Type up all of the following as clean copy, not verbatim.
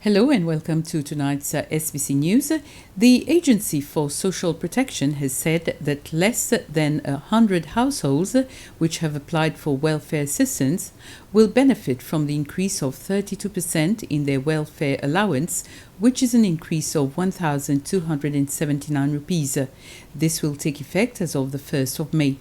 Hello and welcome to tonight's SBC News. The Agency for Social Protection has said that less than 100 households which have applied for welfare assistance will benefit from the increase of 32% in their welfare allowance, which is an increase of 1,279 rupees. This will take effect as of the 1st of May.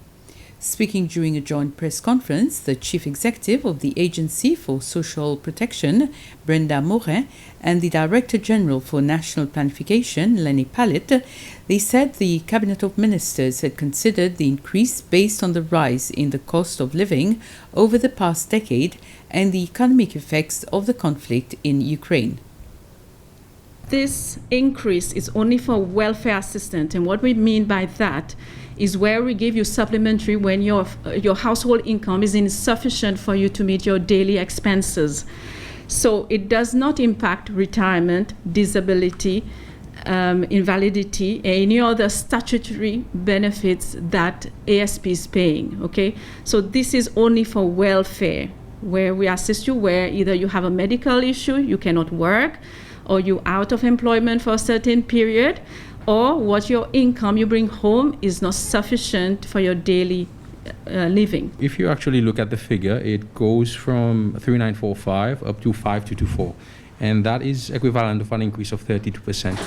Speaking during a joint press conference, the Chief Executive of the Agency for Social Protection, Brenda Morin, and the Director General for National Planification, Lenny Pallet, they said the Cabinet of Ministers had considered the increase based on the rise in the cost of living over the past decade and the economic effects of the conflict in Ukraine. This increase is only for welfare assistance, and what we mean by that is where we give you supplementary when your household income is insufficient for you to meet your daily expenses. So it does not impact retirement, disability, invalidity, any other statutory benefits that ASP is paying, okay? So this is only for welfare, where we assist you where either you have a medical issue, you cannot work, or you're out of employment for a certain period, or what your income you bring home is not sufficient for your daily living. If you actually look at the figure, it goes from 3,945 up to 5,224, and that is equivalent of an increase of 32%.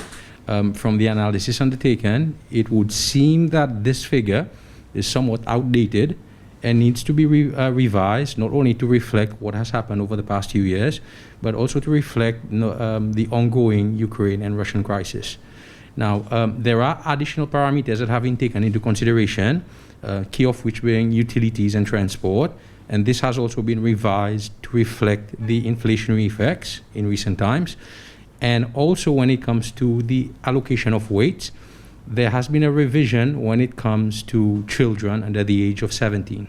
From the analysis undertaken, it would seem that this figure is somewhat outdated and needs to be revised, not only to reflect what has happened over the past few years, but also to reflect the ongoing Ukraine and Russian crisis. Now, there are additional parameters that have been taken into consideration, key of which being utilities and transport, and this has also been revised to reflect the inflationary effects in recent times. And also when it comes to the allocation of weights, there has been a revision when it comes to children under the age of 17.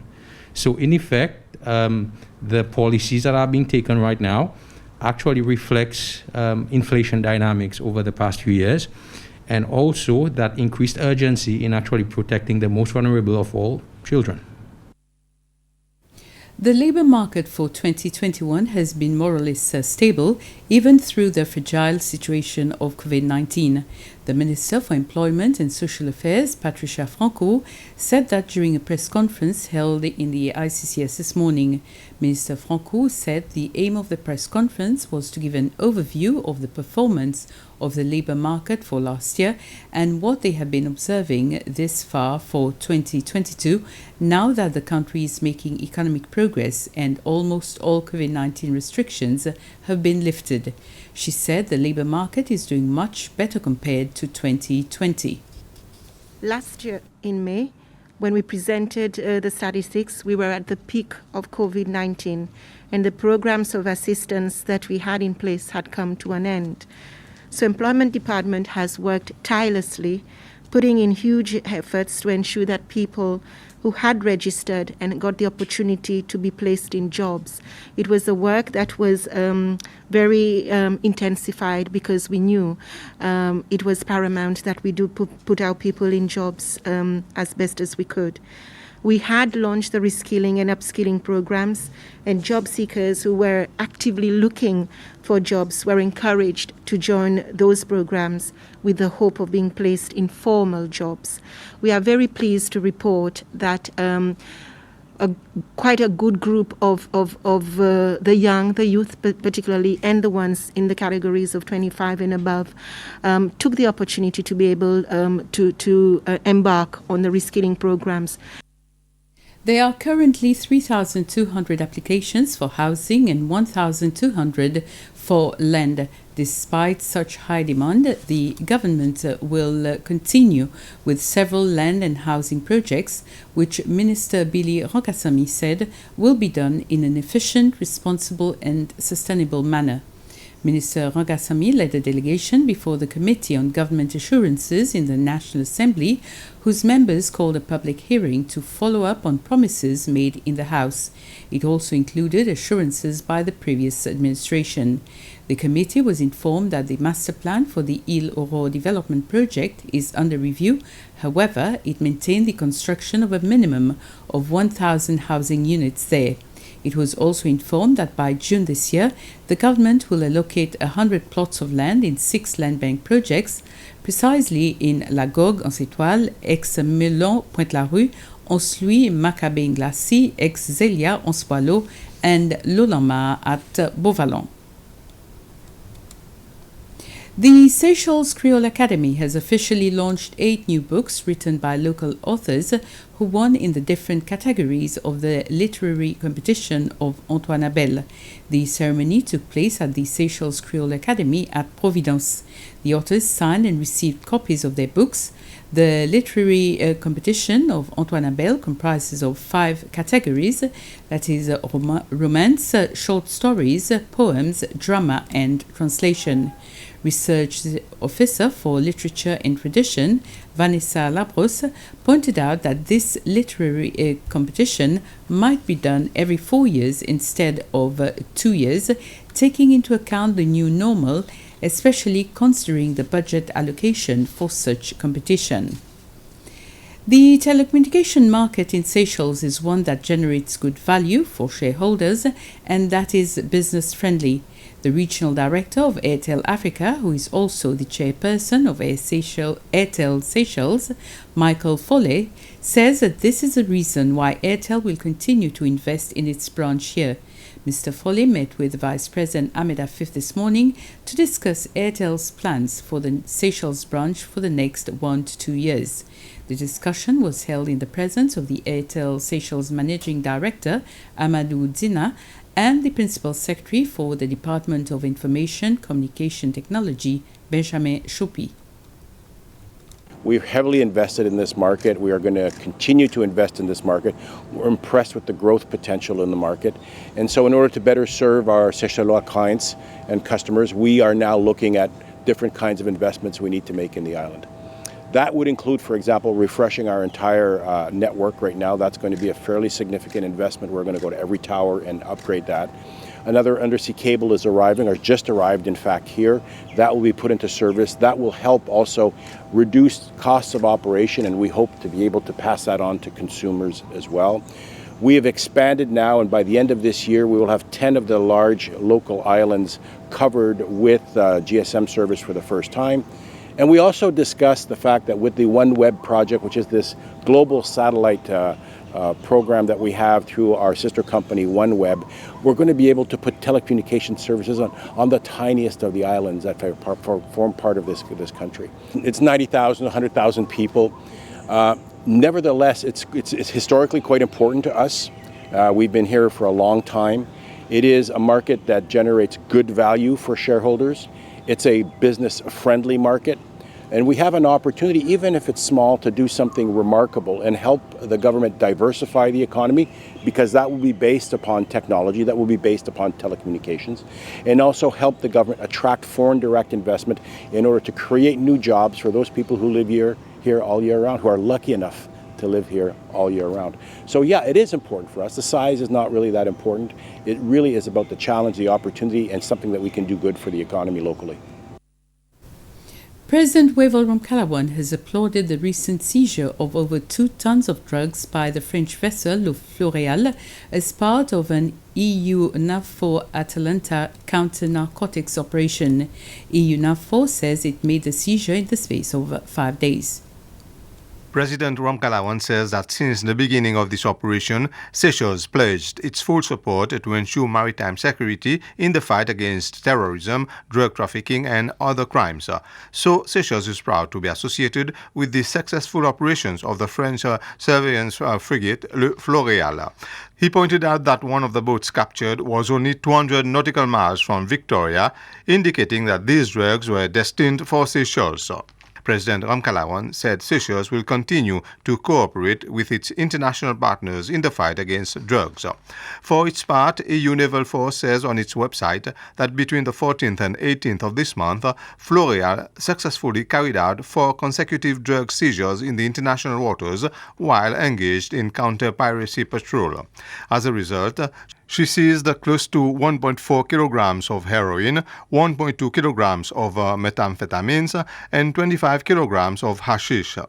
So in effect, the policies that are being taken right now actually reflects inflation dynamics over the past few years, and also that increased urgency in actually protecting the most vulnerable of all, children. The labour market for 2021 has been more or less stable, even through the fragile situation of COVID-19. The Minister for Employment and Social Affairs, Patricia Franco, said that during a press conference held in the ICCS this morning. Minister Franco said the aim of the press conference was to give an overview of the performance of the labour market for last year and what they have been observing this far for 2022, now that the country is making economic progress and almost all COVID-19 restrictions have been lifted. She said the labour market is doing much better compared to 2020. Last year in May, when we presented the statistics, we were at the peak of COVID-19, and the programs of assistance that we had in place had come to an end. So Employment Department has worked tirelessly, putting in huge efforts to ensure that people who had registered and got the opportunity to be placed in jobs. It was a work that was very intensified, because we knew it was paramount that we do put our people in jobs as best as we could. We had launched the reskilling and upskilling programs, and job seekers who were actively looking for jobs were encouraged to join those programs with the hope of being placed in formal jobs. We are very pleased to report that quite a good group of the young, the youth particularly, and the ones in the categories of 25 and above, took the opportunity to be able to embark on the reskilling programs. There are currently 3,200 applications for housing and 1,200 for land. Despite such high demand, the government will continue with several land and housing projects, which Minister Billy Rangosamy said will be done in an efficient, responsible and sustainable manner. Minister Rangosamy led a delegation before the Committee on Government Assurances in the National Assembly, whose members called a public hearing to follow up on promises made in the House. It also included assurances by the previous administration. The committee was informed that the master plan for the Ile Aurore development project is under review. However, it maintained the construction of a minimum of 1,000 housing units there. It was also informed that by June this year, the government will allocate 100 plots of land in 6 land bank projects, precisely in Lagogue en Sétoile, Aix-Melon, Pointe-la-Rue, Anse-Louis, Macabé-Inglacy, Aix-Zélia, Anse-Boileau, and Lolamar at Beauvallon. The Seychelles Creole Academy has officially launched 8 new books written by local authors who won in the different categories of the literary competition of Antoine Abel. The ceremony took place at the Seychelles Creole Academy at Providence. The authors signed and received copies of their books. The literary competition of Antoine Abel comprises of 5 categories, that is romance, short stories, poems, drama and translation. Research Officer for Literature and Tradition, Vanessa Labros, pointed out that this literary competition might be done every 4 years instead of 2 years, taking into account the new normal, especially considering the budget allocation for such competition. The telecommunication market in Seychelles is one that generates good value for shareholders and that is business-friendly. The regional director of Airtel Africa, who is also the chairperson of Airtel Seychelles, Michael Foley, says that this is the reason why Airtel will continue to invest in its branch here. Mr. Foley met with Vice President Ahmed Afif this morning to discuss Airtel's plans for the Seychelles branch for the next 1 to 2 years. The discussion was held in the presence of the Airtel Seychelles Managing Director, Amadou Zina, and the Principal Secretary for the Department of Information Communication Technology, Benjamin Choupi. We've heavily invested in this market. We are going to continue to invest in this market. We're impressed with the growth potential in the market. And so in order to better serve our Seychellois clients and customers, we are now looking at different kinds of investments we need to make in the island. That would include, for example, refreshing our entire network right now. That's going to be a fairly significant investment. We're going to go to every tower and upgrade that. Another undersea cable is arriving, or just arrived in fact here. That will be put into service. That will help also reduce costs of operation, and we hope to be able to pass that on to consumers as well. We have expanded now, and by the end of this year, we will have 10 of the large local islands covered with GSM service for the first time. And we also discussed the fact that with the OneWeb project, which is this global satellite program that we have through our sister company OneWeb, we're going to be able to put telecommunication services on the tiniest of the islands that form part of this country. It's 90,000, 100,000 people. Nevertheless, it's historically quite important to us. We've been here for a long time. It is a market that generates good value for shareholders. It's a business-friendly market. And we have an opportunity, even if it's small, to do something remarkable and help the government diversify the economy, because that will be based upon technology, that will be based upon telecommunications, and also help the government attract foreign direct investment in order to create new jobs for those people who live here all year round, who are lucky enough to live here all year round. So yeah, it is important for us. The size is not really that important. It really is about the challenge, the opportunity, and something that we can do good for the economy locally. President Wavel Ramkalawan has applauded the recent seizure of over 2 tons of drugs by the French vessel Le Floréal as part of an EU NAVFOR Atalanta counter-narcotics operation. EU NAVFOR says it made the seizure in the space of 5 days. President Ramkalawan says that since the beginning of this operation, Seychelles pledged its full support to ensure maritime security in the fight against terrorism, drug trafficking and other crimes. So Seychelles is proud to be associated with the successful operations of the French surveillance frigate Le Floréal. He pointed out that one of the boats captured was only 200 nautical miles from Victoria, indicating that these drugs were destined for Seychelles. President Ramkalawan said Seychelles will continue to cooperate with its international partners in the fight against drugs. For its part, EU Naval Force says on its website that between the 14th and 18th of this month, Floréal successfully carried out 4 consecutive drug seizures in the international waters while engaged in counter-piracy patrol. As a result, she seized close to 1.4 kilograms of heroin, 1.2 kilograms of methamphetamines, and 25 kilograms of hashish.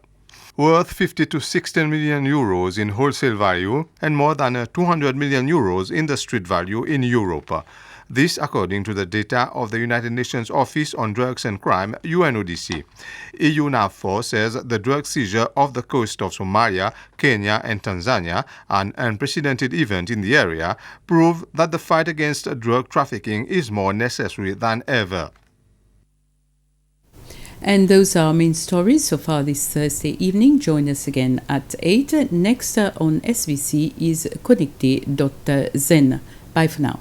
worth 50 to 16 million euros in wholesale value and more than 200 million euros in the street value in Europe. This according to the data of the United Nations Office on Drugs and Crime, UNODC. EU NAVFOR says the drug seizure off the coast of Somalia, Kenya and Tanzania, an unprecedented event in the area, prove that the fight against drug trafficking is more necessary than ever. And those are our main stories so far this Thursday evening. Join us again at 8. Next on SBC is Connecté Zen. Bye for now.